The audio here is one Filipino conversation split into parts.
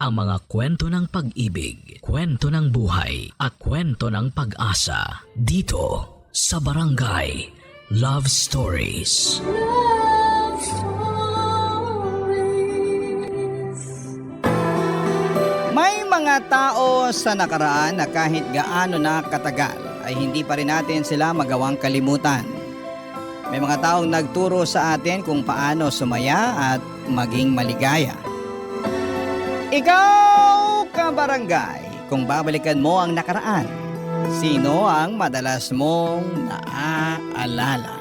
ang mga kwento ng pag-ibig, kwento ng buhay, at kwento ng pag-asa dito sa Barangay Love Stories. Love Stories. May mga tao sa nakaraan na kahit gaano na katagal ay hindi pa rin natin sila magawang kalimutan. May mga taong nagturo sa atin kung paano sumaya at maging maligaya. Ikaw, kabarangay, kung babalikan mo ang nakaraan, sino ang madalas mong naaalala?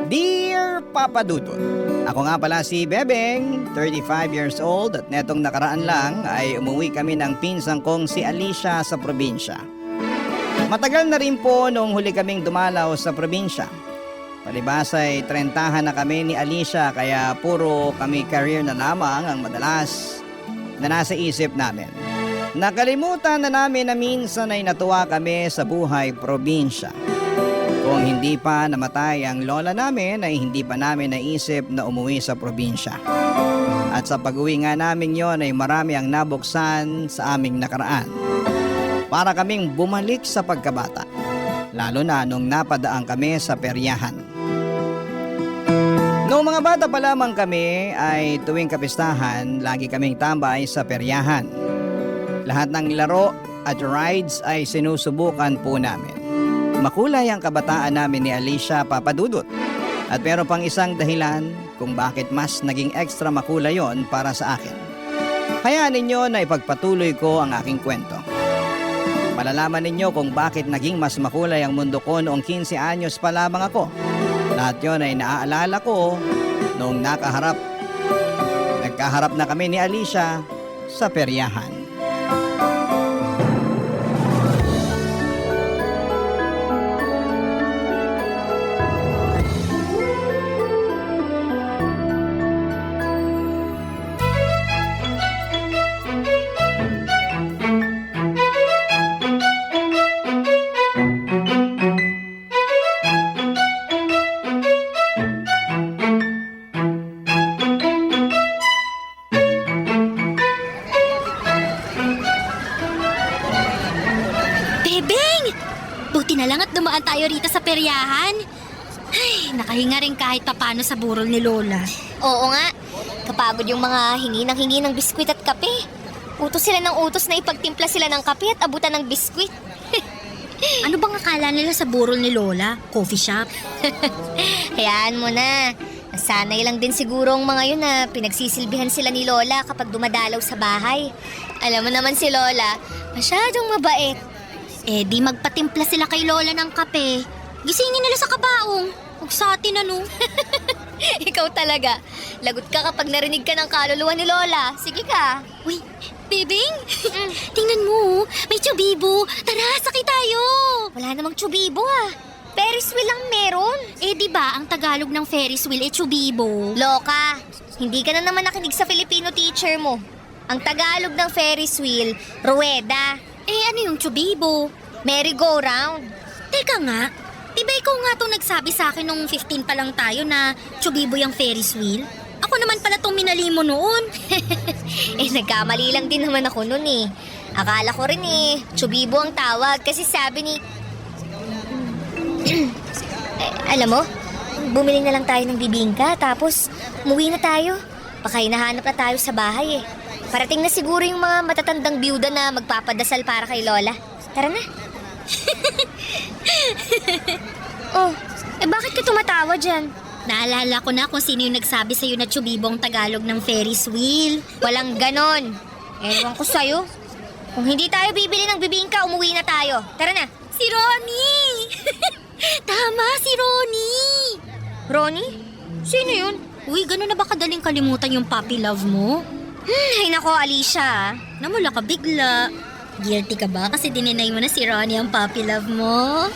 Dear Papa Dudut, ako nga pala si Bebeng, 35 years old at netong nakaraan lang ay umuwi kami ng pinsang kong si Alicia sa probinsya. Matagal na rin po nung huli kaming dumalaw sa probinsya. Palibas ay 30 na kami ni Alicia kaya puro kami career na lamang ang madalas na nasa isip namin. Nakalimutan na namin na minsan ay natuwa kami sa buhay probinsya. Kung hindi pa namatay ang lola namin ay hindi pa namin naisip na umuwi sa probinsya. At sa pag-uwi nga namin yon ay marami ang nabuksan sa aming nakaraan. Para kaming bumalik sa pagkabata, lalo na nung napadaan kami sa peryahan. Noong mga bata pa lamang kami ay tuwing kapistahan, lagi kaming tambay sa peryahan. Lahat ng laro at rides ay sinusubukan po namin. Makulay ang kabataan namin ni Alicia, Papa Dudut. At meron pang isang dahilan kung bakit mas naging extra makulay yon para sa akin. Hayaan ninyo na ipagpatuloy ko ang aking kwento. Malalaman ninyo kung bakit naging mas makulay ang mundo ko noong 15 anyos pa lamang ako. Lahat yon ay naaalala ko noong nagkaharap na kami ni Alicia sa peryahan. Buti na lang at dumaan tayo rito sa peryahan. Ay, nakahinga rin kahit papano sa burol ni Lola. Oo nga, kapagod yung mga hingi ng biskwit at kape. Utos sila ng utos na ipagtimpla sila ng kape at abutan ng biskwit. Ano bang akala nila sa burol ni Lola? Coffee shop? Hayaan mo na. Sanay lang din siguro ang mga yun na pinagsisilbihan sila ni Lola kapag dumadalaw sa bahay. Alam mo naman si Lola, masyadong mabait. Eh di magpatimpla sila kay Lola ng kape. Gisingin nila sa kabaong. Huwag sa atin ano. Ikaw talaga. Lagot ka kapag narinig ka ng kaluluwa ni Lola. Sige ka. Uy, Bebeng! Tingnan mo, may tsubibo. Tara, sakay tayo. Wala namang tsubibo ah. Ferris wheel lang meron. Eh di ba ang Tagalog ng Ferris wheel tsubibo? Loka, hindi ka na naman nakinig sa Filipino teacher mo. Ang Tagalog ng Ferris wheel, ruweda. Eh ano yung tsubibo? Merry-go-round. Teka nga, di ba ikaw nga itong nagsabi sa akin nung 15 pa lang tayo na tsubibo yung Ferris wheel? Ako naman pala itong minali mo noon. Eh nagkamali lang din naman ako noon eh. Akala ko rin eh, tsubibo ang tawag kasi sabi ni... alam mo, bumili na lang tayo ng bibingka tapos umuwi na tayo. Baka hinahanap na tayo sa bahay eh. Parating na siguro yung mga matatandang biyuda na magpapadasal para kay Lola. Tara na. Oh, eh bakit ka tumatawa dyan? Naalala ko na kung sino yung nagsabi sa'yo na tsubibong Tagalog ng Ferris wheel. Walang ganon. Ewan ko sa'yo. Kung hindi tayo bibili ng bibingka, umuwi na tayo. Tara na. Si Ronnie! Tama, si Ronnie! Ronnie? Sino yun? Uy, gano'n na ba kadaling kalimutan yung puppy love mo? Ay nako, Alicia. Namula ka bigla. Guilty ka ba kasi dininay mo na si Ronnie ang puppy love mo?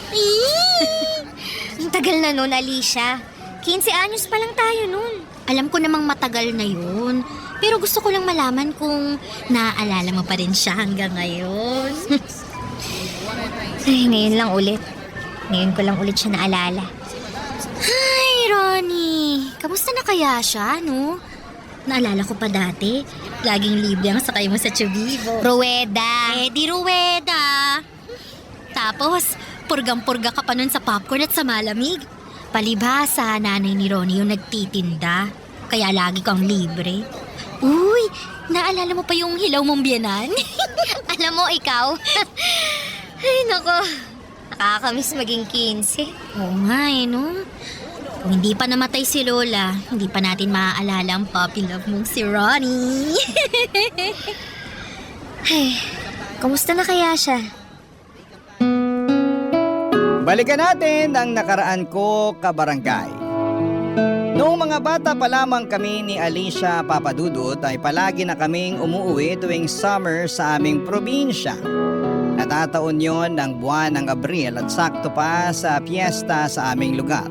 Ang tagal na nun, Alicia. 15 anyos pa lang tayo nun. Alam ko namang matagal na yun. Pero gusto ko lang malaman kung naaalala mo pa rin siya hanggang ngayon. Ay, ngayon lang ulit. Ngayon ko lang ulit siya naalala. Hi, Ronnie. Kamusta na kaya siya, no? Naalala ko pa dati, Laging libre ang sakay mo sa Chubibo. Rueda. Eh, di ruweda. Tapos, purgang-purga ka pa nun sa popcorn at sa malamig. Palibhasa, nanay ni Ronnie yung nagtitinda. Kaya lagi kang libre. Uy, naalala mo pa yung hilaw mong biyanan? Alam mo, ikaw? Ay, nako. Nakakamiss maging 15. Oo nga no? Kung hindi pa namatay si Lola, hindi pa natin maaalala ang puppy love mong si Ronnie. Ay, kumusta na kaya siya? Balikan natin ang nakaraan ko, kabarangay. Noong mga bata pa lamang kami ni Alicia Papadudut ay palagi na kaming umuwi tuwing summer sa aming probinsya. Natataon yon ng buwan ng Abril at sakto pa sa piyesta sa aming lugar.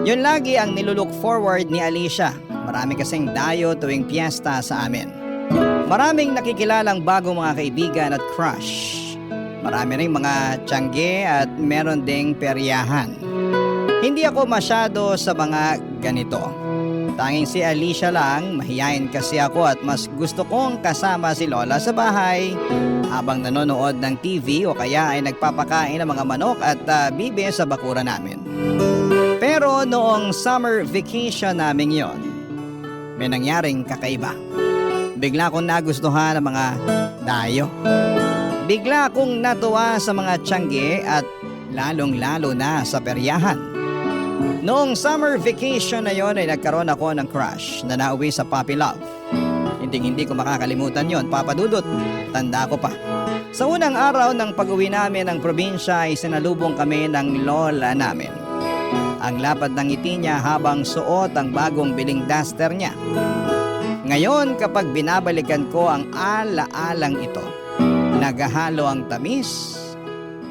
Yun lagi ang nilulook forward ni Alicia. Marami kasing dayo tuwing piyesta sa amin. Maraming nakikilalang bagong mga kaibigan at crush. Marami ring mga tiyangge at meron ding peryahan. Hindi ako masyado sa mga ganito. Tanging si Alicia lang, mahiyain kasi ako at mas gusto kong kasama si Lola sa bahay habang nanonood ng TV o kaya ay nagpapakain ng mga manok at bibe sa bakura namin. Pero noong summer vacation namin yon, may nangyaring kakaiba. Bigla akong nagustuhan ng mga dayo. Bigla akong natuwa sa mga tiyangge at lalong-lalo na sa peryahan. Noong summer vacation na yon ay nagkaroon ako ng crush na nauwi sa puppy love. Hindi ko makakalimutan yon, Papa Dudut. Tanda ko pa. Sa unang araw ng pag-uwi namin ng probinsya ay sinalubong kami ng lola namin. Ang lapad ng ngiti niya habang suot ang bagong biling duster niya. Ngayon kapag binabalikan ko ang ala-alang ito, nagahalo ang tamis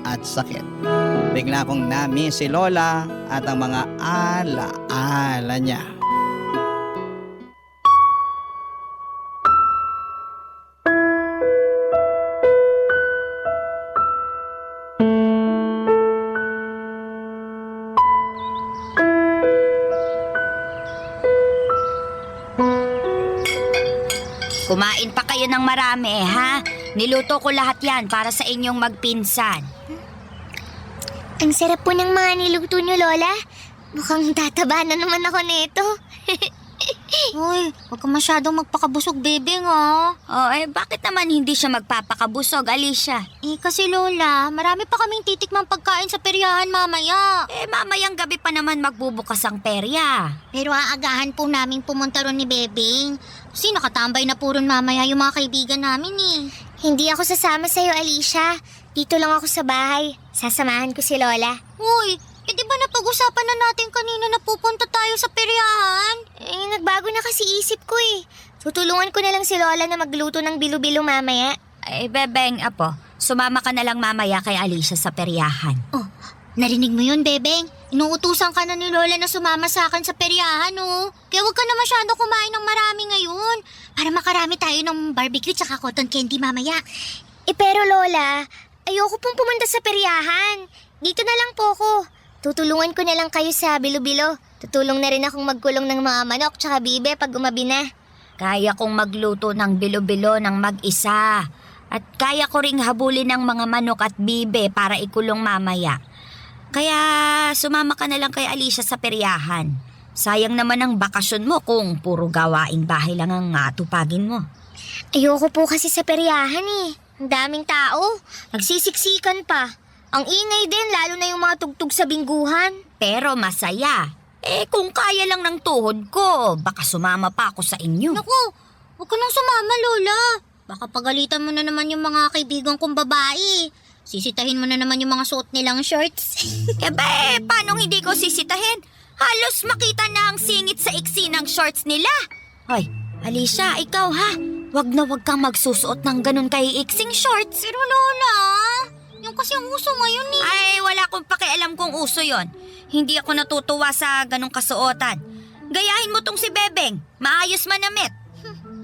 at sakit. Bigla kong na-miss si Lola at ang mga ala-ala niya. Kumain pa kayo ng marami, ha? Niluto ko lahat yan para sa inyong magpinsan. Ang sarap po ng mga niluto niyo, Lola. Mukhang tataba na naman ako nito. Uy, huwag ka masyadong magpakabusog, bebe nga. Oh, bakit naman hindi siya magpapakabusog, Alicia? Kasi Lola, marami pa kaming titikmang pagkain sa peryahan mamaya. Mamayang gabi pa naman magbubukas ang perya. Pero aagahan po namin pumunta ron ni Bebeng. Kasi nakatambay na po ron mamaya yung mga kaibigan namin Hindi ako sasama sa'yo, Alicia. Dito lang ako sa bahay. Sasamahan ko si Lola. Uy, di ba napag-usapan na natin kanina na pupunta tayo sa peryahan? Nagbago na kasi isip ko Tutulungan ko na lang si Lola na magluto ng bilo-bilo mamaya. Bebeng, apo, sumama ka na lang mamaya kay Alicia sa peryahan. Oh, narinig mo yun, Bebeng? Inuutusan ka na ni Lola na sumama sa akin sa peryahan, Kaya huwag ka na masyado kumain ng marami ngayon. Para makarami tayo ng barbecue tsaka cotton candy mamaya. Pero Lola, ayoko pong pumunta sa peryahan. Dito na lang po ko. Tutulungan ko na lang kayo sa bilo-bilo. Tutulong na rin akong magkulong ng mga manok tsaka bibe pag umabi na. Kaya kong magluto ng bilo-bilo ng mag-isa. At kaya ko ring habulin ng mga manok at bibe para ikulong mamaya. Kaya sumama ka na lang kay Alicia sa peryahan. Sayang naman ang bakasyon mo kung puro gawaing bahay lang ang atupagin mo. Ayoko po kasi sa peryahan Ang daming tao. Nagsisiksikan pa. Ang ingay din lalo na yung mga tugtog sa bingguhan. Pero masaya. Kung kaya lang ng tuhod ko, baka sumama pa ako sa inyo. Naku, huwag ka nang sumama, Lola. Baka pagalitan mo na naman yung mga kaibigan kong babae. Sisitahin mo na naman yung mga suot nilang shorts. Paano hindi ko sisitahin? Halos makita na ang singit sa iksi ng shorts nila. Hoy, Alicia, ikaw ha? Wag na wag kang magsusuot ng ganun kay iksing shorts. Pero Lola, yung kasi ang uso ngayon Ay, wala akong pakialam kung uso yon. Hindi ako natutuwa sa ganung kasuotan. Gayahin mo tong si Bebeng. Maayos manamit.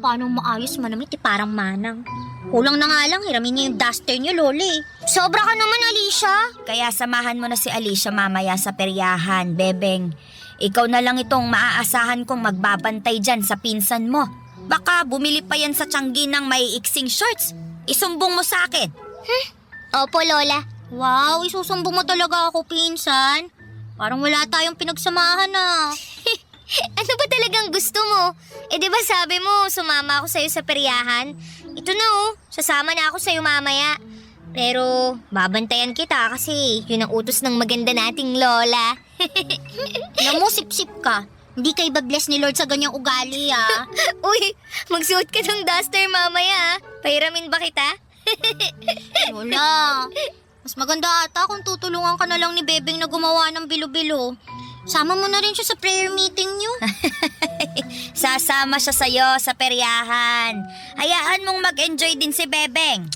Paano maayos manamit parang manang. Kulang na nga lang, hiramin niyo yung duster niyo, Loli. Sobra ka naman, Alicia. Kaya samahan mo na si Alicia mamaya sa peryahan, Bebeng. Ikaw na lang itong maaasahan kong magbabantay dyan sa pinsan mo. Baka bumili pa yan sa Tianggi ng may iksing shorts. Isumbong mo sa akin. Opo, Lola. Wow, isusumbong mo talaga ako, pinsan. Parang wala tayong pinagsamahan na. Ano ba talagang gusto mo? Di ba sabi mo, sumama ako sa'yo sa peryahan? Ito na sasama na ako sa'yo mamaya. Pero babantayan kita kasi yun ang utos ng maganda nating Lola. Alam mo, sip-sip ka. Hindi ka iba-bless ni Lord sa ganyang ugali, ah. Uy, magsuot ka ng duster mamaya. Pahiramin ba kita? Lola, mas maganda ata kung tutulungan ka na lang ni Bebeng na gumawa ng bilo-bilo. Sama mo na rin siya sa prayer meeting niyo. Sasama siya sa'yo sa peryahan. Hayaan mong mag-enjoy din si Bebeng.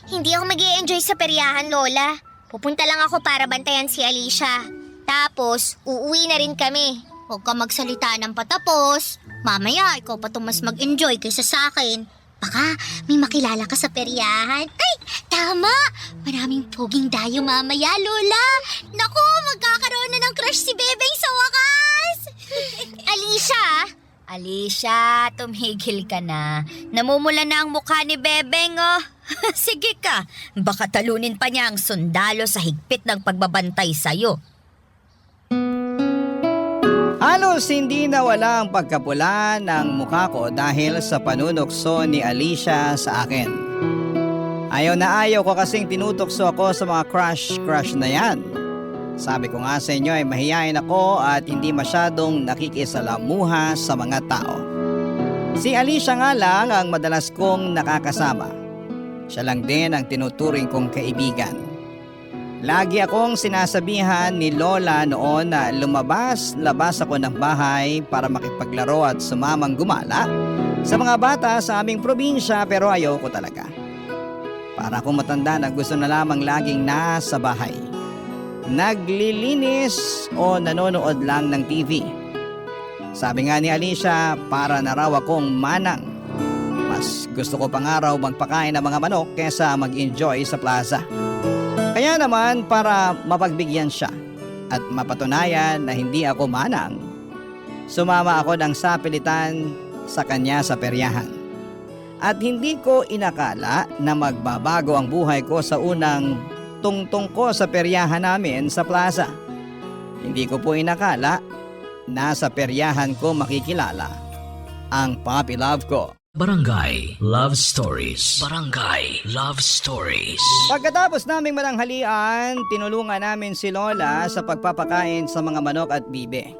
Hindi ako mag-i-enjoy sa peryahan, Lola. Pupunta lang ako para bantayan si Alicia. Tapos, uuwi na rin kami. Huwag ka magsalita ng patapos. Mamaya, ikaw pa itong mas mag-enjoy kaysa sa akin. Baka may makilala ka sa peryahan. Ay, tama! Maraming poging dayo mamaya, Lola. Naku, magkakaroon na ng crush si Bebeng sa wakas. Alicia, tumigil ka na. Namumula na ang mukha ni Bebeng, oh. Sige ka, baka talunin pa niya ang sundalo sa higpit ng pagbabantay sa'yo. Halos hindi nawala ang pagkapula ng mukha ko dahil sa panunokso ni Alicia sa akin. Ayaw na ayaw ko kasing tinutokso ako sa mga crush na yan. Sabi ko nga sa inyo ay mahihain ako at hindi masyadong nakikisalamuha sa mga tao. Si Alicia nga lang ang madalas kong nakakasama. Siya lang din ang tinuturing kong kaibigan. Lagi akong sinasabihan ni Lola noon na lumabas-labas ako ng bahay para makipaglaro at sumamang gumala sa mga bata sa aming probinsya pero ayaw ko talaga. Para akong matanda na gusto na lamang laging nasa bahay. Naglilinis o nanonood lang ng TV. Sabi nga ni Alicia, para na raw akong manang. Mas gusto ko pa nga raw magpakain ng mga manok kesa mag-enjoy sa plaza. Kaya naman para mapagbigyan siya at mapatunayan na hindi ako manang, sumama ako ng sapilitan sa kanya sa peryahan. At hindi ko inakala na magbabago ang buhay ko sa unang tungtong ko sa peryahan namin sa plaza. Hindi ko po inakala na sa peryahan ko makikilala ang puppy love ko. Barangay Love Stories. Barangay Love Stories. Pagkatapos naming mananghalian, tinulungan namin si Lola sa pagpapakain sa mga manok at bibe.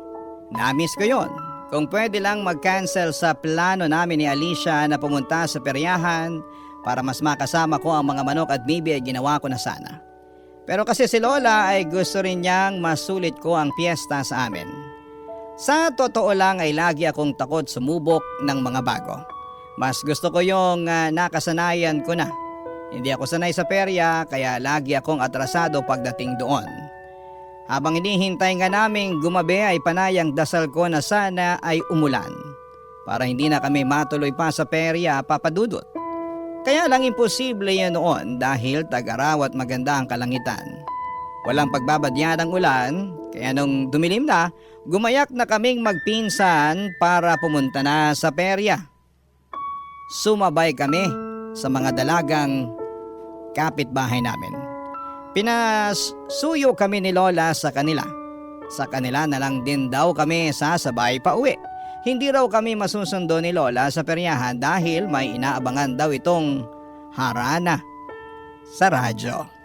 Namiss ko yon. Kung pwede lang mag-cancel sa plano namin ni Alicia na pumunta sa peryahan para mas makasama ko ang mga manok at bibe ay ginawa ko na sana. Pero kasi si Lola ay gusto rin niyang masulit ko ang piyesta sa amin. Sa totoo lang ay lagi akong takot sumubok ng mga bago. Mas gusto ko yung nakasanayan ko na. Hindi ako sanay sa perya kaya lagi akong atrasado pagdating doon. Habang hinihintay nga naming gumabi ay panayang dasal ko na sana ay umulan. Para hindi na kami matuloy pa sa perya, papadudot. Kaya lang imposible yan noon dahil tag-araw at maganda ang kalangitan. Walang pagbabadya ng ulan kaya nung dumilim na, gumayak na kaming magpinsan para pumunta na sa perya. Sumabay kami sa mga dalagang kapitbahay namin. Pinasuyo kami ni Lola sa kanila. Sa kanila na lang din daw kami sasabay pa uwi. Hindi raw kami masusundo ni Lola sa peryahan dahil may inaabangan daw itong harana sa radyo.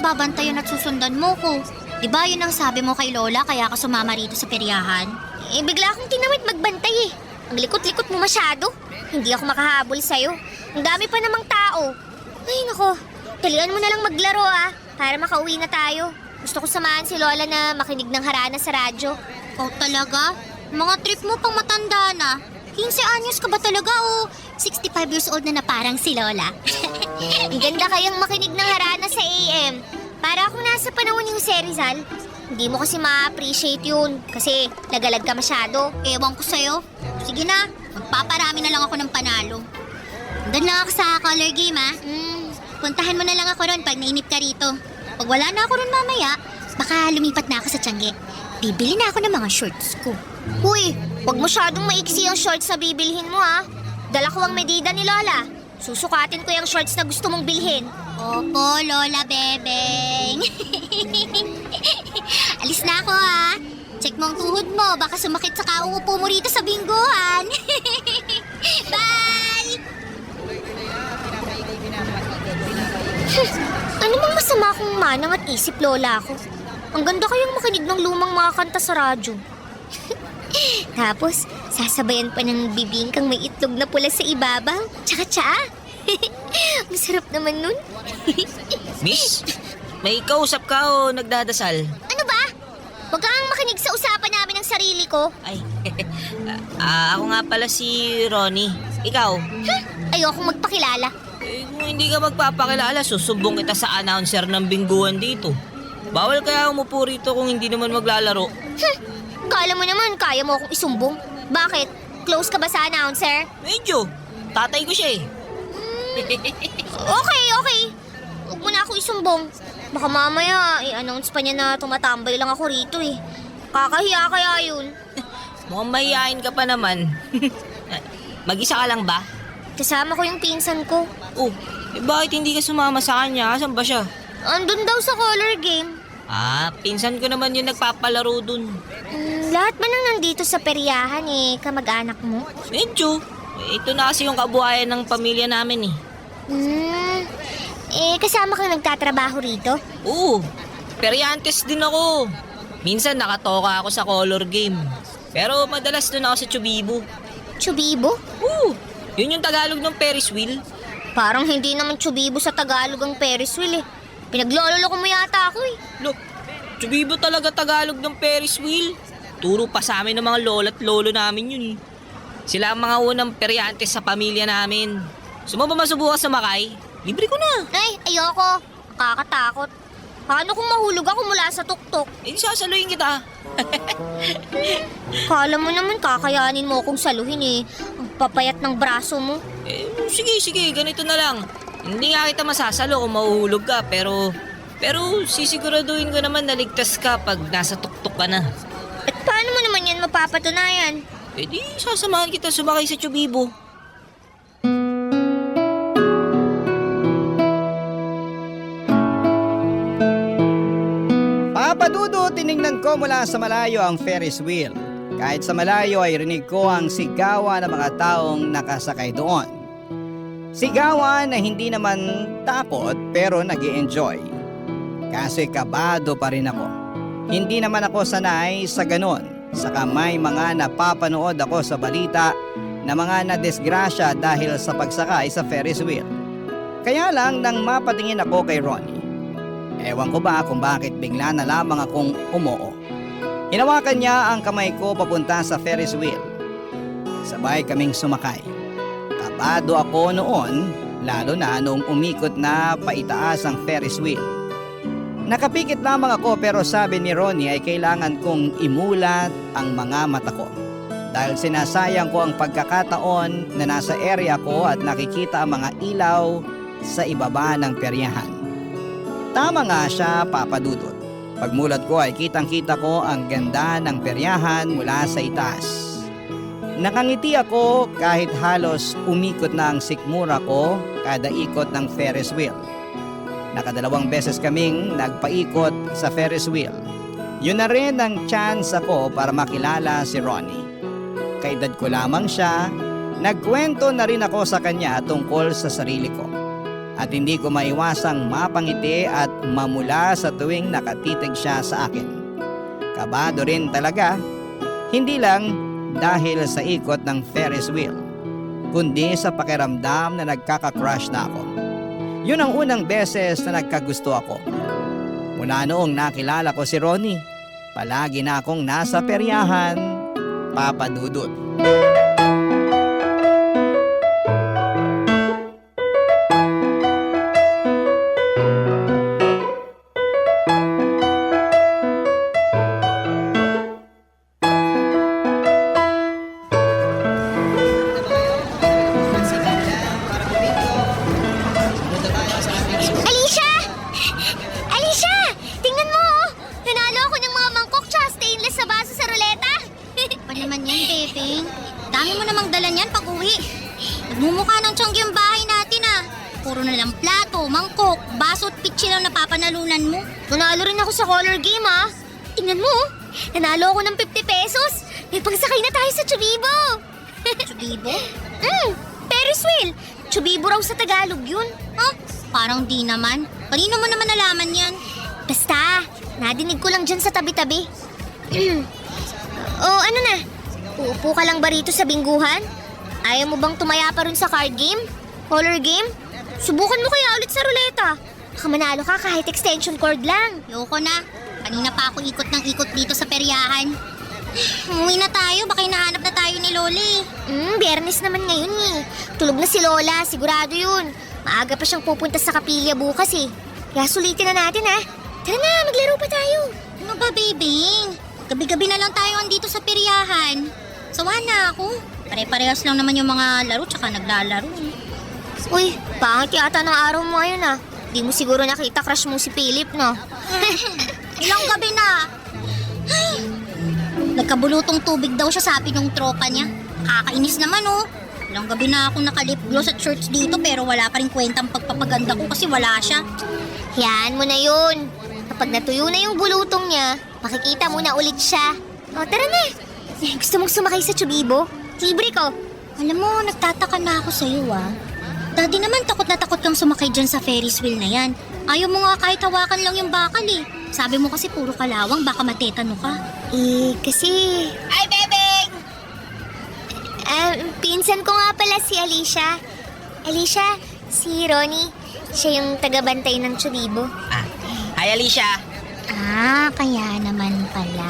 Babantayan at susundan mo ko. Diba yun ang sabi mo kay Lola kaya ka sumama rito sa peryahan? Bigla akong tinamit magbantay eh. Ang likot-likot mo masyado. Hindi ako makahabol sa'yo. Ang dami pa namang tao. Ay nako, talian mo na lang maglaro para makauwi na tayo. Gusto ko samahan si Lola na makinig ng harana sa radyo. Oh talaga? Mga trip mo pang matanda na. 15 anyos ka ba talaga o 65 years old na parang si Lola? Ang ganda kayang makinig ng harana sa AM. Para akong nasa panahon ni Jose Rizal. Hindi mo kasi ma-appreciate yun. Kasi lagalag ka masyado. Ewan ko sa'yo. Sige na, magpaparami na lang ako ng panalo. Doon lang ako sa color game, ha? Puntahan mo na lang ako ron pag nainip ka rito. Pag wala na ako ron mamaya, baka lumipat na ako sa Tiangge. Bibili na ako ng mga shorts ko. Huy, huwag masyadong maiksi ang shorts na bibilhin mo ha. Dala ko ang medida ni Lola. Susukatin ko yung shorts na gusto mong bilhin. Opo, Lola Bebeng. Alis na ako, ha? Check mo ang tuhod mo. Baka sumakit sa kauupo mo rito sa bingguhan. Bye! Ano mang masama kung manang at isip, Lola ko? Ang ganda kayang makinig ng lumang mga kanta sa radyo. Tapos, sasabayan pa ng bibingkang may itlog na pula sa ibabaw. Tsaka tsaa. Masarap naman nun. Miss, may kausap ka o nagdadasal? Ano ba? Huwag kang makinig sa usapan namin ng sarili ko. Ay, ako nga pala si Ronnie. Ikaw? Ayokong magpakilala. Kung hindi ka magpapakilala, susumbong kita sa announcer ng bingguan dito. Bawal kaya umupo rito kung hindi naman maglalaro. Kala mo naman, kaya mo akong isumbong. Bakit? Close ka ba sa announcer? Medyo, tatay ko siya eh. Okay. Huwag mo na ako isumbong. Baka mamaya, i-announce pa niya na tumatambay lang ako rito eh. Kakahiya kaya yun. Mukhang mahihain ka pa naman. Mag-isa ka lang ba? Kasama ko yung pinsan ko. Oh, bakit hindi ka sumama sa kanya? Asan ba siya? Andun daw sa color game. Pinsan ko naman yung nagpapalaro dun. Lahat ba nang nandito sa peryahan eh, kamag-anak mo? Medyo. Ito na kasi yung kabuhayan ng pamilya namin eh. Kasama kang nagtatrabaho rito? Oo, peryantes din ako. Minsan nakatoka ako sa color game. Pero madalas doon ako sa Chubibo. Chubibo? Oo, yun yung Tagalog ng Ferris wheel. Parang hindi naman Chubibo sa Tagalog ang Ferris wheel eh. Pinagloloko mo yata ako eh. Look, Chubibo talaga Tagalog ng Ferris wheel. Turo pa sa amin ng mga lolo at lolo namin yun eh. Sila ang mga unang peryantes sa pamilya namin. Sumama masubukan sa Makay? Libre ko na. Ay, ayoko. Nakakatakot. Paano kung mahulog ako mula sa tuktok? Sasaluhin kita. Kala mo naman kakayanin mo akong saluhin eh. Ang papayat ng braso mo. Sige, ganito na lang. Hindi nga kita masasalo kung mahuhulog ka, pero sisiguraduhin ko naman na ligtas ka pag nasa tuktok ka na. At paano mo naman yan mapapatunayan? Di sasamahan kita sumakay sa Chubibo. Papadudo, tiningnan ko mula sa malayo ang Ferris wheel. Kahit sa malayo ay rinig ko ang sigawan ng mga taong nakasakay doon. Sigawan na hindi naman takot pero nag-i-enjoy. Kasi kabado pa rin ako. Hindi naman ako sanay sa ganon. Saka may mga napapanood ako sa balita na mga nadisgrasya dahil sa pagsakay sa Ferris wheel. Kaya lang nang mapatingin ako kay Ronnie, ewan ko ba kung bakit bigla na lamang akong umoo. Hinawakan niya ang kamay ko papunta sa Ferris wheel. Sabay kaming sumakay. Kabado ako noon, lalo na nung umikot na paitaas ang Ferris wheel. Nakapikit lamang ako pero sabi ni Ronnie ay kailangan kong imulat ang mga mata ko. Dahil sinasayang ko ang pagkakataon na nasa area ko at nakikita ang mga ilaw sa ibaba ng peryahan. Tama nga siya, Papa Dudut. Pagmulat ko ay kitang-kita ko ang ganda ng peryahan mula sa itaas. Nakangiti ako kahit halos umikot na ang sikmura ko kada ikot ng Ferris wheel. Nakadalawang beses kaming nagpaikot sa Ferris wheel. Yun na rin ang chance ako para makilala si Ronnie. Kaedad ko lamang siya, nagkwento na rin ako sa kanya tungkol sa sarili ko. At hindi ko maiwasang mapangiti at mamula sa tuwing nakatitig siya sa akin. Kabado rin talaga, hindi lang dahil sa ikot ng Ferris wheel, kundi sa pakiramdam na nagkaka-crush na ako. Yun ang unang beses na nagkagusto ako. Mula noong nakilala ko si Ronnie, palagi na akong nasa peryahan, Papa Dudut. Bebeng. Dami mo namang dala niyan pag uwi. Nagmumukha ng tiyanggi yung bahay natin ah. Puro na lang plato, mangkok, baso at pitsi lang napapanalunan mo. Nanalo rin ako sa color game ah. Tingnan mo, nanalo ako ng 50 pesos. May pangsakay na tayo sa Chubibo. Chubibo? Ferris wheel. Chubibo raw sa Tagalog yun. Huh? Parang di naman. Kanino mo naman nalaman yan? Basta, nadinig ko lang dyan sa tabi-tabi. Ano na? Uupo ka lang ba rito sa bingguhan? Ayaw mo bang tumaya pa rin sa card game? Color game? Subukan mo kaya ulit sa ruleta. Baka manalo ka kahit extension cord lang. Yoko na. Kanina pa ako ikot ng ikot dito sa peryahan. Umuwi na tayo, baka hinahanap na tayo ni Loli. Biyernes naman ngayon eh. Tulog na si Lola, sigurado yun. Maaga pa siyang pupunta sa kapilya bukas eh. Kaya sulitin na natin ha. Tara na, maglaro pa tayo. Ano ba, Bebeng? Gabi-gabi na lang tayo andito sa peryahan. Sawa na ako. Pare-parehas lang naman yung mga laro tsaka naglalaro. Uy, pangit yata ng araw mo ngayon ah. Di mo siguro nakita crush mo si Philip, no? Ilang gabi na. Ay, nagkabulutong tubig daw siya sabi ng tropa niya. Kakainis naman oh. Ilang gabi na ako nakalip gloss at shorts dito pero wala pa rin kwentang pagpapaganda ko kasi wala siya. Hayaan mo na yun. Kapag natuyo na yung bulutong niya, makikita mo na ulit siya. O, tara na. Gusto mong sumakay sa Chubibo? Libre ko. Alam mo, nagtataka na ako sa'yo ah. Daddy naman takot na takot kang sumakay dyan sa Ferris wheel na yan. Ayaw mo nga kahit hawakan lang yung bakal eh. Sabi mo kasi puro kalawang, baka matetano ka. Kasi... Ay, Bebeng! Pinsan ko nga pala si Alicia. Alicia, si Ronnie. Siya yung tagabantay ng Chubibo. Hi, Alicia. Kaya naman pala.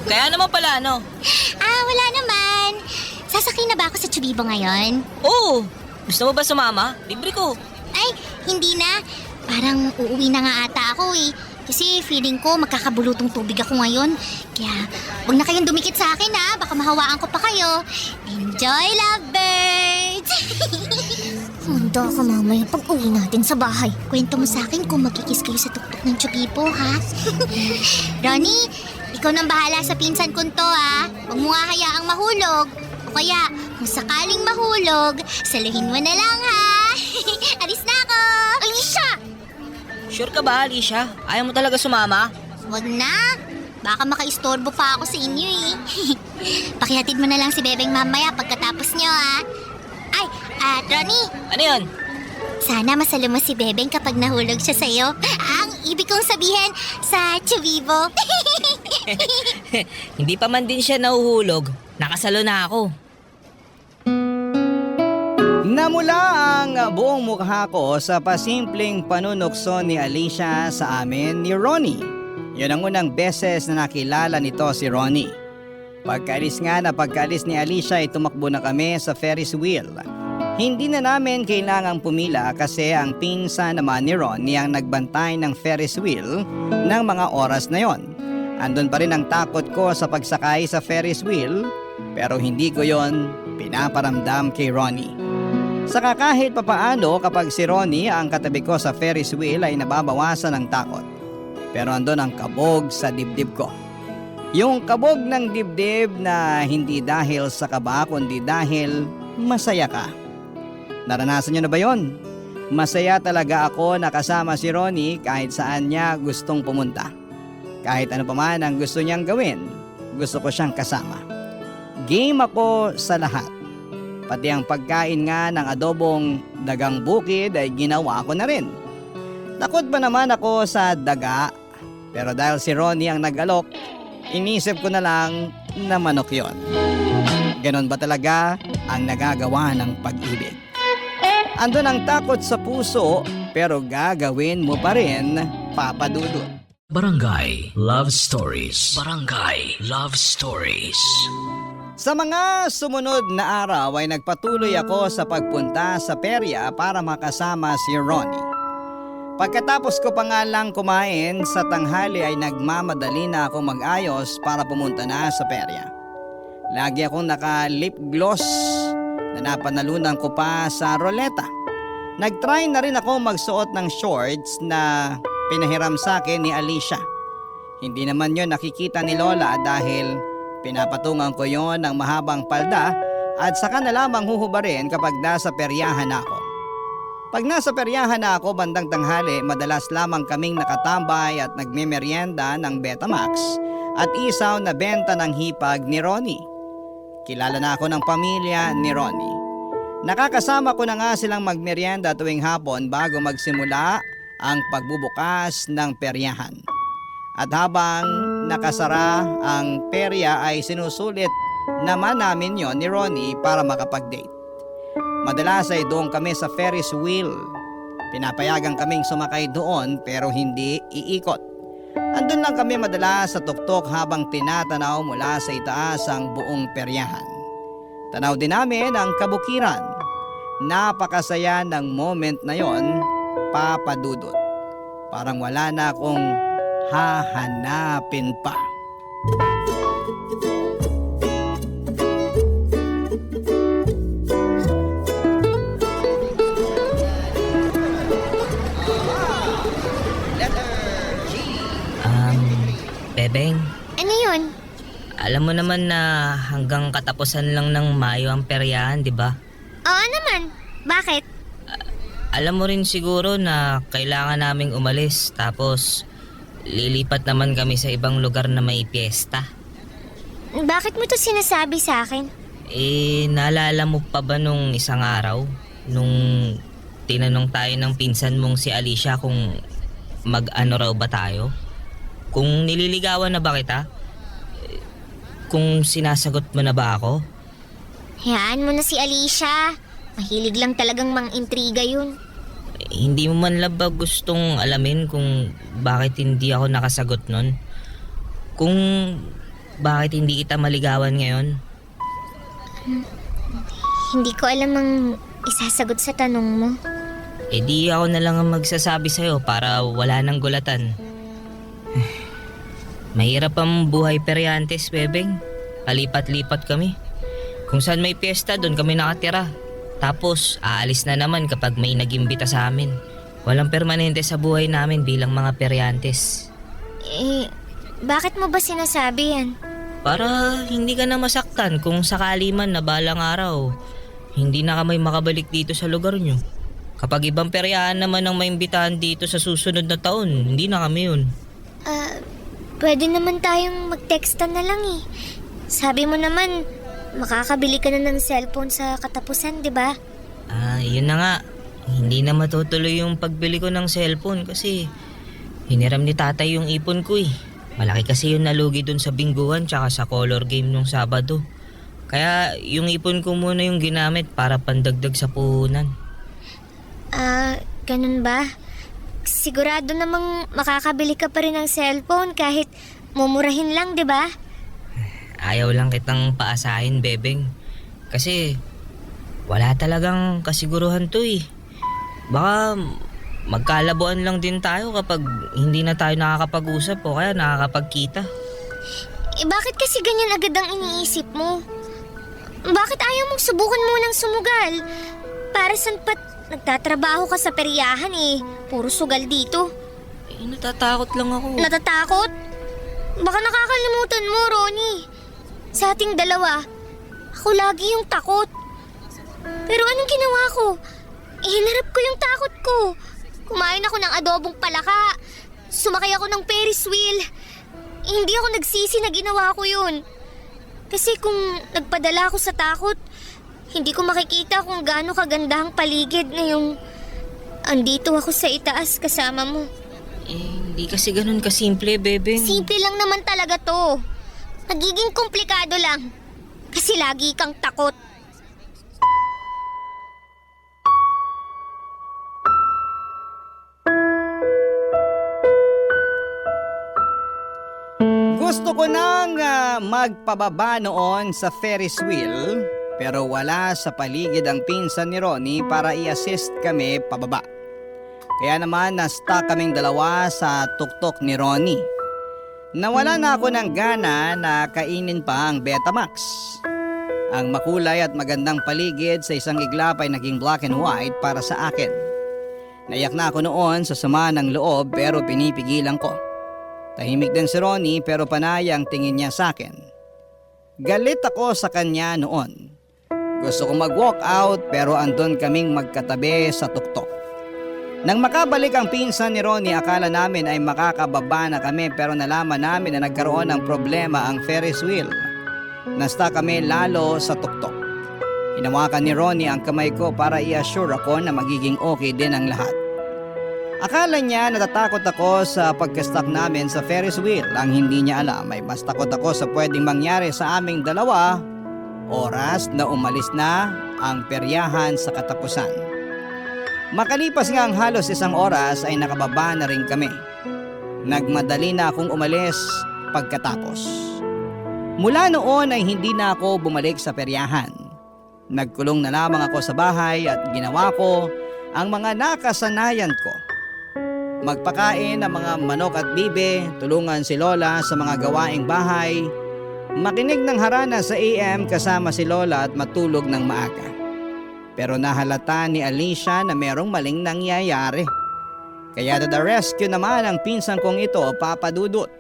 Kaya naman pala, ano? Wala naman. Sasakay na ba ako sa Chubibo ngayon? Oo. Gusto mo ba sumama? Libre ko. Ay, hindi na. Parang uuwi na nga ata ako eh. Kasi feeling ko magkakabulutong tubig ako ngayon. Kaya huwag na kayong dumikit sa akin ha. Baka mahawaan ko pa kayo. Enjoy, lovebirds! Handa ka mamaya pag uwi natin sa bahay. Kwento mo sa akin kung magkikis kayo sa tuktok ng Chubibo ha. Ronnie, ikaw nang bahala sa pinsan ko to ha. Huwag mo nga hayaang mahulog. O kaya, kung sakaling mahulog, saluhin mo na lang ha. Alis na ako! Alicia! Sure ka ba, Alicia? Ayaw mo talaga sumama? Huwag na. Baka makaistorbo pa ako sa inyo eh. Pakihatid mo na lang si Bebeng mamaya pagkatapos nyo ha. Ay, Ronnie, Ano yun? sana masalo mo si Bebeng kapag nahulog siya sa'yo. Ang ibig kong sabihin sa Chubibo. Hindi pa man din siya nahuhulog. Nakasalo na ako. Namula ang buong mukha ko sa pasimpleng panunukso ni Alicia sa amin ni Ronnie. Yun ang unang beses na nakilala nito si Ronnie. Pagkaalis ni Alicia ay tumakbo na kami sa Ferris wheel. Hindi na namin kailangang pumila kasi ang pinsan naman ni Ronnie ang nagbantay ng Ferris wheel ng mga oras na yon. Andun pa rin ang takot ko sa pagsakay sa Ferris wheel pero hindi ko yon pinaparamdam kay Ronnie. Saka kahit papaano kapag si Ronnie ang katabi ko sa Ferris wheel ay nababawasan ng takot. Pero andun ang kabog sa dibdib ko. Yung kabog ng dibdib na hindi dahil sa kaba kundi dahil masaya ka. Naranasan niyo na ba yon? Masaya talaga ako na kasama si Ronnie kahit saan niya gustong pumunta. Kahit ano pa man ang gusto niyang gawin, gusto ko siyang kasama. Game ako sa lahat. Pati ang pagkain nga ng adobong dagang bukid ay ginawa ko na rin. Takot pa naman ako sa daga, pero dahil si Ronnie ang nag-alok, inisip ko na lang na manok yon. Ganon ba talaga ang nagagawa ng pag-ibig? Andun ang takot sa puso, pero gagawin mo pa rin, Papa Dudut. Barangay Love Stories. Barangay Love Stories. Sa mga sumunod na araw ay nagpatuloy ako sa pagpunta sa perya para makasama si Ronnie. Pagkatapos ko pa nga lang kumain sa tanghali ay nagmamadali na akong mag-ayos para pumunta na sa perya. Lagi akong naka-lip gloss na napanalunan ko pa sa roleta. Nag-try na rin ako magsuot ng shorts na pinahiram sa akin ni Alicia. Hindi naman yun nakikita ni Lola dahil Pinapatungan ko yon ng mahabang palda at saka na lamang huhubarin kapag nasa peryahan na ako. Pag nasa peryahan na ako bandang tanghali, madalas lamang kaming nakatambay at nagmemeryenda ng Betamax at isaw na benta ng hipag ni Ronnie. Kilala na ako ng pamilya ni Ronnie. Nakakasama ko na nga silang magmeryenda tuwing hapon bago magsimula ang pagbubukas ng peryahan. At habang nakasara ang perya ay sinusulit naman namin yon ni Ronnie para makapag-date. Madalas ay doon kami sa Ferris wheel. Pinapayagan kaming sumakay doon pero hindi iikot. Andun lang kami madalas sa tuktok habang tinatanaw mula sa itaas ang buong peryahan. Tanaw din namin ang kabukiran. Napakasaya ng moment na yon, Papa Dudut. Parang wala na akong hahanapin pa. Bebeng, Ano yun? alam mo naman na hanggang katapusan lang ng Mayo ang peryahan, di ba? Oo naman. Bakit? Alam mo rin siguro na kailangan naming umalis tapos lilipat naman kami sa ibang lugar na may piyesta. Bakit mo to sinasabi sa akin? Naalala mo pa ba nung isang araw? Nung tinanong tayo ng pinsan mong si Alicia kung mag-ano raw ba tayo? Kung nililigawan na ba kita? Kung sinasagot mo na ba ako? Hayaan mo na si Alicia. Mahilig lang talagang mang-intriga yun. Hindi mo man lang ba gustong alamin kung bakit hindi ako nakasagot nun? Kung bakit hindi kita maligawan ngayon? Hindi ko alam ang isasagot sa tanong mo. Di ako na lang ang magsasabi sa'yo para wala nang gulatan. Mahirap ang buhay peryantes, Bebeng. Palipat-lipat kami. Kung saan may piyesta, doon kami nakatira. Tapos, aalis na naman kapag may nagimbita sa amin. Walang permanente sa buhay namin bilang mga peryantes. Bakit mo ba sinasabi yan? Para hindi ka na masaktan kung sakali man na balang araw, hindi na kami makabalik dito sa lugar nyo. Kapag ibang peryahan naman ang maimbitahan dito sa susunod na taon, hindi na kami yun. Pwede naman tayong mag-textan na lang eh. Sabi mo naman, makakabili ka na ng cellphone sa katapusan, di ba? Yun na nga. Hindi na matutuloy yung pagbili ko ng cellphone kasi hiniram ni tatay yung ipon ko eh. Malaki kasi yung nalugi dun sa bingguhan tsaka sa color game nung Sabado. Kaya yung ipon ko muna yung ginamit para pandagdag sa puhunan. Ganun ba? Sigurado namang makakabili ka pa rin ng cellphone kahit mumurahin lang, di ba? Ayaw lang kitang paasahin, Bebeng. Kasi wala talagang kasiguruhan to eh. Baka magkalabuan lang din tayo kapag hindi na tayo nakakapag-usap o kaya nakakapagkita. Bakit kasi ganyan agad ang iniisip mo? Bakit ayaw mong subukan munang sumugal? Para saan pat nagtatrabaho ka sa peryahan eh? Puro sugal dito. Natatakot lang ako. Natatakot? Baka nakakalimutan mo, Ronnie. Sa ating dalawa, ako lagi yung takot. Pero anong ginawa ko? Hinarap ko yung takot ko. Kumain ako ng adobong palaka. Sumakay ako ng Ferris wheel. Hindi ako nagsisi na ginawa ko yun. Kasi kung nagpadala ako sa takot, hindi ko makikita kung gaano kaganda ang paligid ngayong andito ako sa itaas kasama mo. Hindi kasi ganun kasimple, Bebeng. Simple lang naman talaga to. Nagiging komplikado lang. Kasi lagi kang takot. Gusto ko nang magpababa noon sa Ferris wheel pero wala sa paligid ang pinsan ni Ronnie para i-assist kami pababa. Kaya naman na-stuck kaming dalawa sa tuktok ni Ronnie. Nawala na ako ng gana na kainin pa ang Betamax. Ang makulay at magandang paligid sa isang iglap ay naging black and white para sa akin. Naiyak na ako noon sa sama ng loob pero pinipigilan ko. Tahimik din si Ronnie pero panay ang tingin niya sa akin. Galit ako sa kanya noon. Gusto kong mag-walk out pero andun kaming magkatabi sa tuktok. Nang makabalik ang pinsan ni Ronnie, akala namin ay makakababa na kami pero nalaman namin na nagkaroon ng problema ang Ferris wheel. Nasta kami lalo sa tuktok. Hinawakan ni Ronnie ang kamay ko para i-assure ako na magiging okay din ang lahat. Akala niya natatakot ako sa pagka-stuck namin sa Ferris wheel. Ang hindi niya alam ay mas takot ako sa pwedeng mangyari sa aming dalawa oras na umalis na ang peryahan sa katapusan. Makalipas nga ang halos 1 oras ay nakababa na rin kami. Nagmadali na akong umalis pagkatapos. Mula noon ay hindi na ako bumalik sa peryahan. Nagkulong na lamang ako sa bahay at ginawa ko ang mga nakasanayan ko. Magpakain ng mga manok at bibe, tulungan si Lola sa mga gawaing bahay, makinig ng harana sa AM kasama si Lola at matulog ng maaga. Pero nahalata ni Alicia na merong maling nangyayari. Kaya to the rescue naman ang pinsan kong ito, Papa Dudut.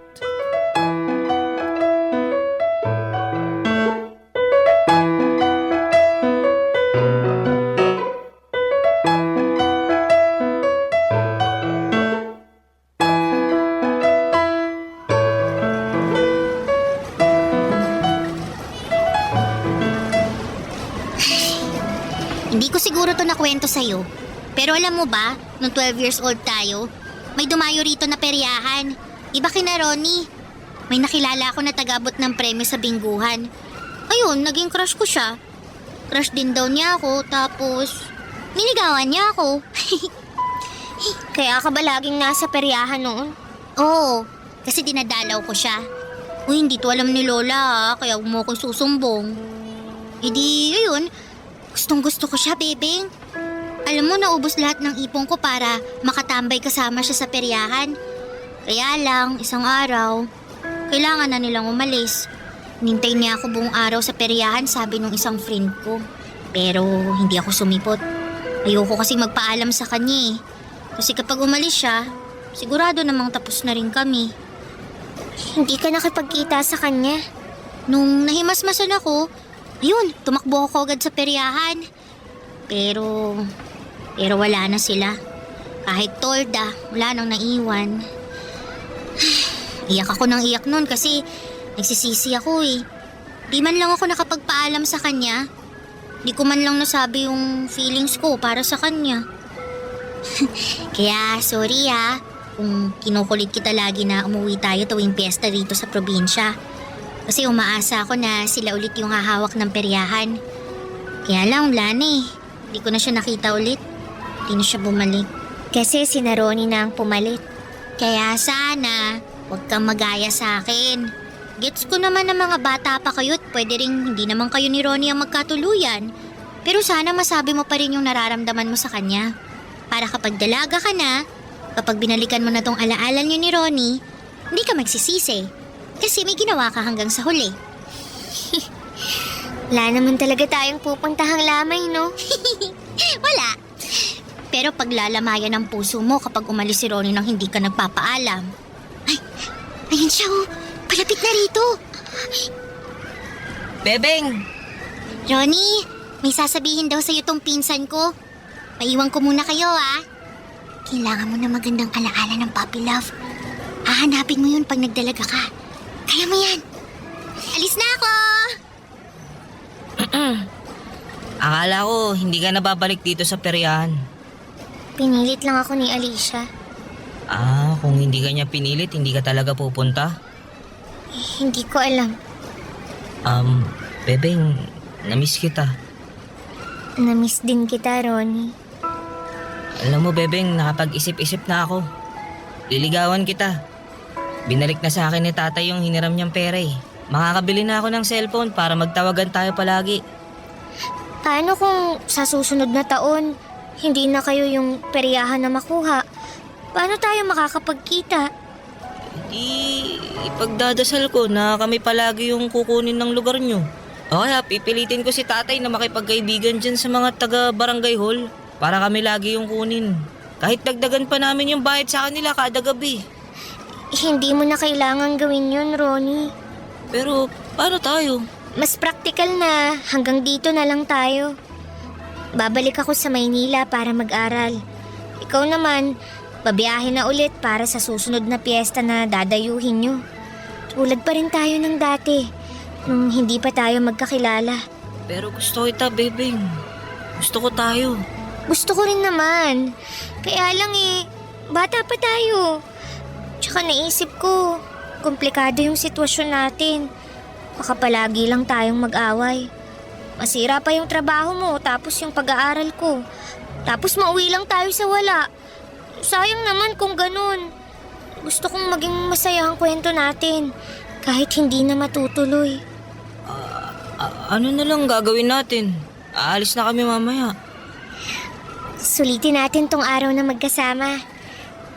Hindi ko siguro to nakwento sa'yo. Pero alam mo ba, nung 12 years old tayo, may dumayo rito na peryahan. Iba kina Ronnie. May nakilala ako na tagabot ng premyo sa bingguhan. Ayun, naging crush ko siya. Crush din daw niya ako, tapos niligawan niya ako. Kaya ka ba laging nasa peryahan noon? Oo, kasi dinadalaw ko siya. Uy, hindi to alam ni Lola kaya huwag mo akong susumbong. Ayun, gustong gusto ko siya, bebeng. Alam mo, naubos lahat ng ipon ko para makatambay kasama siya sa peryahan. Kaya lang, isang araw, kailangan na nilang umalis. Nintay niya ako buong araw sa peryahan, sabi nung isang friend ko. Pero hindi ako sumipot. Ayoko kasi magpaalam sa kanya eh. Kasi kapag umalis siya, sigurado namang tapos na rin kami. Hindi ka nakipagkita sa kanya? Nung nahimasmasan ako, ayun, tumakbo ako agad sa peryahan. Pero wala na sila. Kahit tolda, wala nang naiwan. Iyak ako ng iyak nun kasi nagsisisi ako eh. Di man lang ako nakapagpaalam sa kanya. Di ko man lang nasabi yung feelings ko para sa kanya. Kaya sorry kung kinukulit kita lagi na umuwi tayo tuwing piyesta dito sa probinsya. Kasi umaasa ako na sila ulit yung hahawak ng peryahan. Kaya lang, wala na eh. Hindi ko na siya nakita ulit. Hindi na siya bumalik. Kasi si Ronnie na ang pumalit. Kaya sana, huwag kang magaya sa akin. Gets ko naman na mga bata pa kayo at pwede rin hindi naman kayo ni Ronnie ang magkatuluyan. Pero sana masabi mo pa rin yung nararamdaman mo sa kanya. Para kapag dalaga ka na, kapag binalikan mo na tong alaala niyo ni Ronnie, hindi ka magsisisi. Kasi may ginawa ka hanggang sa huli. Wala naman talaga tayong pupuntahang lamay, no? Wala. Pero paglalamayan ng puso mo kapag umalis si Ronnie nang hindi ka nagpapaalam. Ay, ayun siya oh. Palapit na rito. Bebeng! Ronnie, may sasabihin daw sa'yo tong pinsan ko. Maiwan ko muna kayo Kailangan mo na magandang alaala ng puppy love. Hahanapin mo yun pag nagdalaga ka. Kaya mo yan. Alis na ako! Akala ko hindi ka nababalik dito sa peryahan. Pinilit lang ako ni Alicia. Kung hindi ka niya pinilit, hindi ka talaga pupunta? Hindi ko alam. Bebeng, namiss kita. Namiss din kita, Ronnie. Alam mo, Bebeng, nakapag-isip-isip na ako. Liligawan kita. Binalik na sa akin ni tatay yung hiniram niyang pera eh. Makakabili na ako ng cellphone para magtawagan tayo palagi. Paano kung sa susunod na taon, hindi na kayo yung peryahan na makuha? Paano tayo makakapagkita? Ipagdadasal ko na kami palagi yung kukunin ng lugar niyo. O kaya pipilitin ko si tatay na makipagkaibigan dyan sa mga taga-barangay hall para kami lagi yung kunin. Kahit dagdagan pa namin yung bayad sa kanila kada gabi. Hindi mo na kailangan gawin yun, Ronnie. Pero paano tayo? Mas praktikal na hanggang dito na lang tayo. Babalik ako sa Maynila para mag-aral. Ikaw naman, babiyahe na ulit para sa susunod na piyesta na dadayuhin nyo. Tulad pa rin tayo ng dati, nung hindi pa tayo magkakilala. Pero gusto kita, Bebeng. Gusto ko tayo. Gusto ko rin naman. Kaya lang bata pa tayo. Tsaka naisip ko, komplikado yung sitwasyon natin. Baka palagi lang tayong mag-away. Masira pa yung trabaho mo, tapos yung pag-aaral ko. Tapos mauwi lang tayo sa wala. Sayang naman kung ganun. Gusto kong maging masaya ang kwento natin, kahit hindi na matutuloy. Ano na lang gagawin natin? Aalis na kami mamaya. Sulitin natin tong araw na magkasama.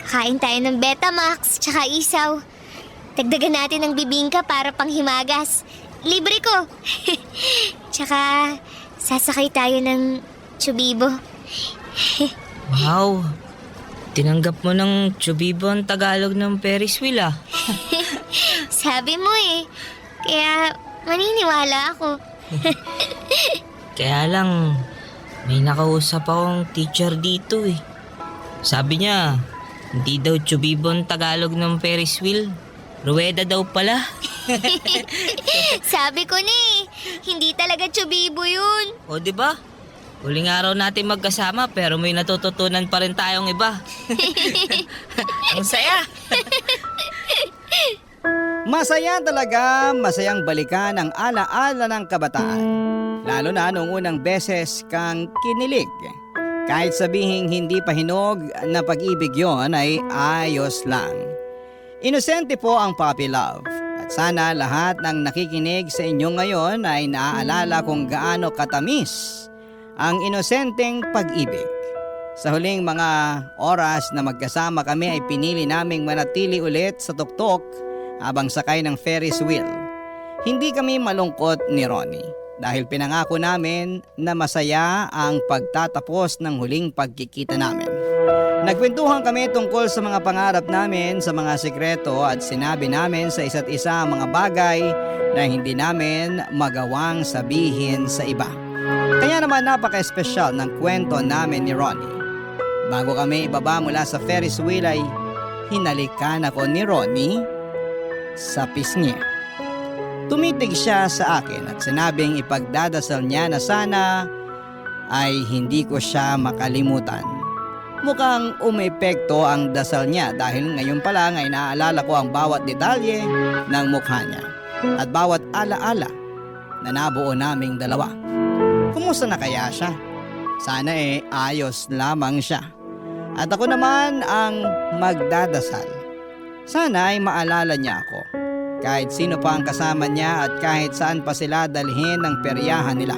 Kain tayo ng Betamax tsaka isaw. Dagdagan natin ng bibingka para panghimagas. Libre ko. Tsaka sasakay tayo ng Chubibo. Wow. Tinanggap mo ng Chubibo ang Tagalog ng Ferris wheel ah. Sabi mo Kaya maniniwala ako. Kaya lang, may nakausap akong teacher dito eh. Sabi niya, hindi daw Chubibo ang Tagalog ng Ferris wheel. Ruweda daw pala. Sabi ko na hindi talaga Chubibo yun. O di ba? Huling araw natin magkasama pero may natututunan pa rin tayong iba. Ang saya. Masaya talaga, masayang balikan ang alaala ng kabataan. Lalo na noong unang beses kang kinilig. Kahit sabihing hindi pa hinog na pag-ibig yon ay ayos lang. Inosente po ang puppy love. At sana lahat ng nakikinig sa inyo ngayon ay naaalala kung gaano katamis ang inosenteng pag-ibig. Sa huling mga oras na magkasama kami ay pinili naming manatili ulit sa tuktok habang sakay ng Ferris wheel. Hindi kami malungkot ni Ronnie dahil pinangako namin na masaya ang pagtatapos ng huling pagkikita namin. Nagkwentuhan kami tungkol sa mga pangarap namin, sa mga sikreto at sinabi namin sa isa't isa ang mga bagay na hindi namin magawang sabihin sa iba. Kaya naman napaka-espesyal ng kwento namin ni Ronnie. Bago kami ibaba mula sa Ferris wheel ay hinalikan ako ni Ronnie sa pisngi. Tumitig siya sa akin at sinabing ipagdadasal niya na sana ay hindi ko siya makalimutan. Mukhang umepekto ang dasal niya dahil ngayon pa lang ay naaalala ko ang bawat detalye ng mukha niya at bawat alaala na nabuo naming dalawa. Kumusta na kaya siya? Sana ayos lamang siya. At ako naman ang magdadasal. Sana ay maalala niya ako. Kahit sino pa ang kasama niya at kahit saan pa sila dalhin ng peryahan nila.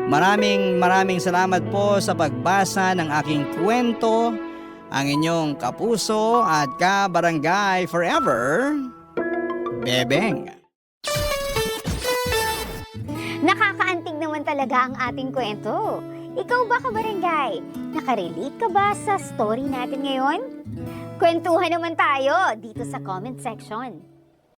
Maraming salamat po sa pagbasa ng aking kwento, ang inyong kapuso at kabarangay forever, Bebeng. Nakakaantig naman talaga ang ating kwento. Ikaw ba, kabarangay? Nakarelate ka ba sa story natin ngayon? Kwentuhan naman tayo dito sa comment section.